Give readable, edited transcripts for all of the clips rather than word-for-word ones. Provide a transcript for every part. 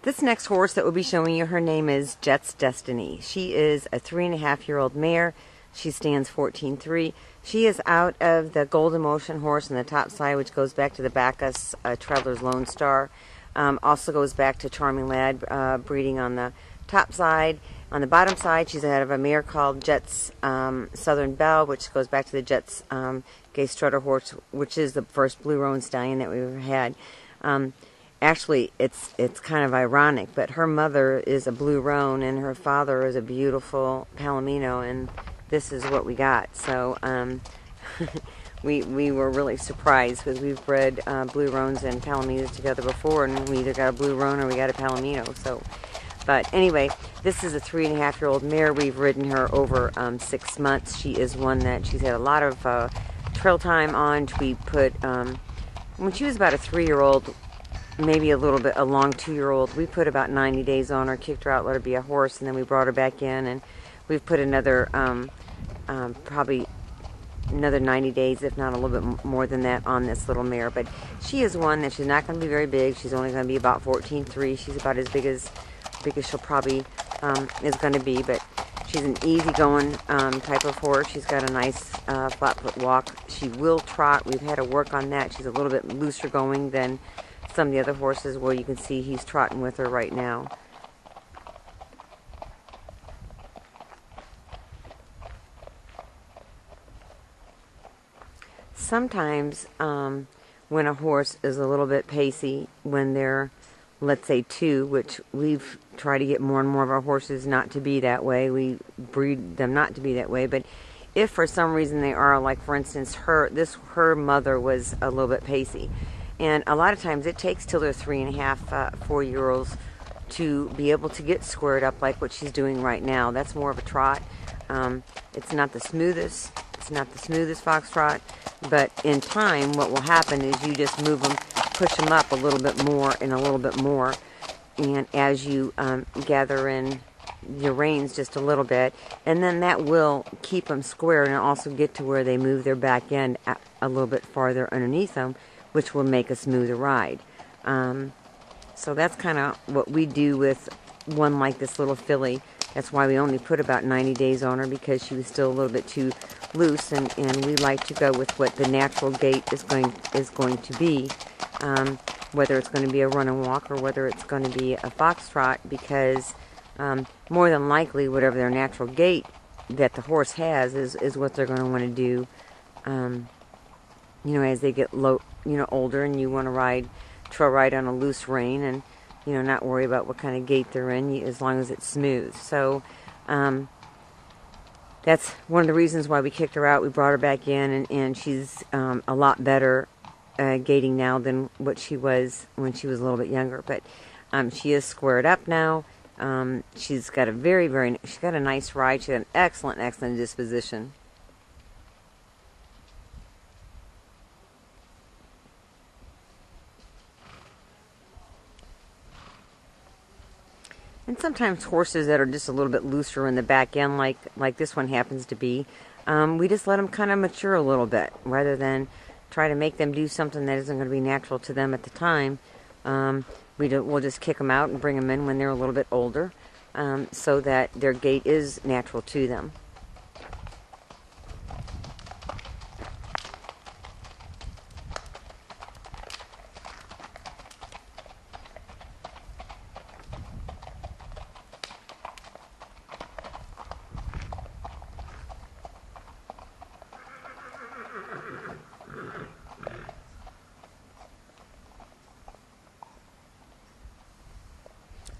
This next horse that we'll be showing you, her name is Jet's Destiny. She is a 3.5-year-old mare. She stands 14.3. She is out of the Golden Motion horse on the top side, which goes back to the Bacchus Traveler's Lone Star. Also goes back to Charming Lad breeding on the top side. On the bottom side, she's out of a mare called Jet's Southern Belle, which goes back to the Jet's Gay Strutter horse, which is the first blue roan stallion that we've ever had. Actually, it's kind of ironic, but her mother is a blue roan and her father is a beautiful palomino, and this is what we got. So we were really surprised because we've bred blue roans and palominos together before, and we either got a blue roan or we got a palomino. So, but anyway, this is a 3.5-year-old mare. We've ridden her over 6 months. She is one that she's had a lot of trail time on. We put when she was about a 3-year-old. Maybe a little bit, a long 2-year-old. We put about 90 days on her, kicked her out, let her be a horse, and then we brought her back in, and we've put another, probably another 90 days, if not a little bit more than that, on this little mare. But she is one that she's not going to be very big. She's only going to be about 14.3. She's about as big as she'll probably is going to be, but she's an easygoing type of horse. She's got a nice flat foot walk. She will trot. We've had to work on that. She's a little bit looser going than some of the other horses, where you can see he's trotting with her right now. Sometimes when a horse is a little bit pacey, when they're, let's say, 2, which we've tried to get more and more of our horses not to be that way. We breed them not to be that way, but if for some reason they are, like for instance, her mother was a little bit pacey. And a lot of times it takes till they're 3.5, 4-year-olds to be able to get squared up like what she's doing right now. That's more of a trot. It's not the smoothest. It's not the smoothest foxtrot. But in time, what will happen is you just move them, push them up a little bit more and a little bit more. And as you gather in your reins just a little bit, and then that will keep them square and also get to where they move their back end a little bit farther underneath them, which will make a smoother ride. So that's kind of what we do with one like this little filly. That's why we only put about 90 days on her, because she was still a little bit too loose, and we like to go with what the natural gait is going to be, whether it's going to be a run and walk or whether it's going to be a foxtrot, because more than likely whatever their natural gait that the horse has is what they're going to want to do. You know, as they get older, and you want to trail ride on a loose rein, and not worry about what kind of gait they're in, as long as it's smooth. So that's one of the reasons why we kicked her out. We brought her back in, and she's a lot better gaiting now than what she was when she was a little bit younger. But she is squared up now. She's got a she's got a nice ride. She's got an excellent disposition. And sometimes horses that are just a little bit looser in the back end, like this one happens to be, we just let them kind of mature a little bit, rather than try to make them do something that isn't going to be natural to them at the time. We'll just kick them out and bring them in when they're a little bit older, so that their gait is natural to them.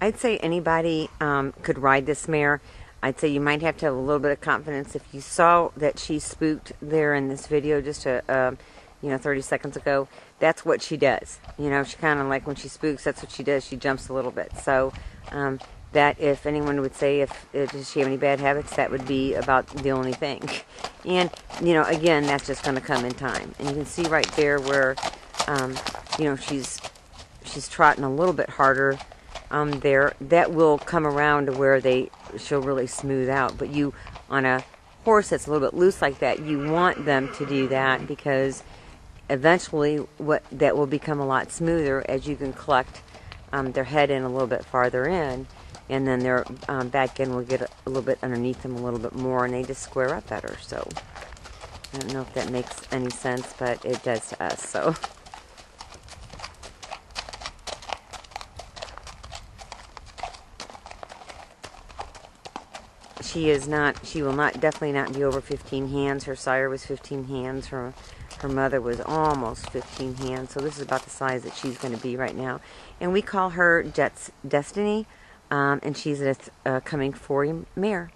I'd say anybody could ride this mare. I'd say you might have to have a little bit of confidence. If you saw that she spooked there in this video just 30 seconds ago, that's what she does. She kind of, like when she spooks, that's what she does. She jumps a little bit. So that, if anyone would say does she have any bad habits, that would be about the only thing. And again, that's just going to come in time. And you can see right there where she's trotting a little bit harder. There, that will come around to where she'll really smooth out. But on a horse that's a little bit loose like that, you want them to do that, because eventually that will become a lot smoother as you can collect their head in a little bit farther in, and then their back end will get a little bit underneath them a little bit more, and they just square up better. So I don't know if that makes any sense, but it does to us. So she will not, definitely not be over 15 hands. Her sire was 15 hands. Her mother was almost 15 hands. So this is about the size that she's going to be right now. And we call her Jet's Destiny. And she's a coming 4 mare.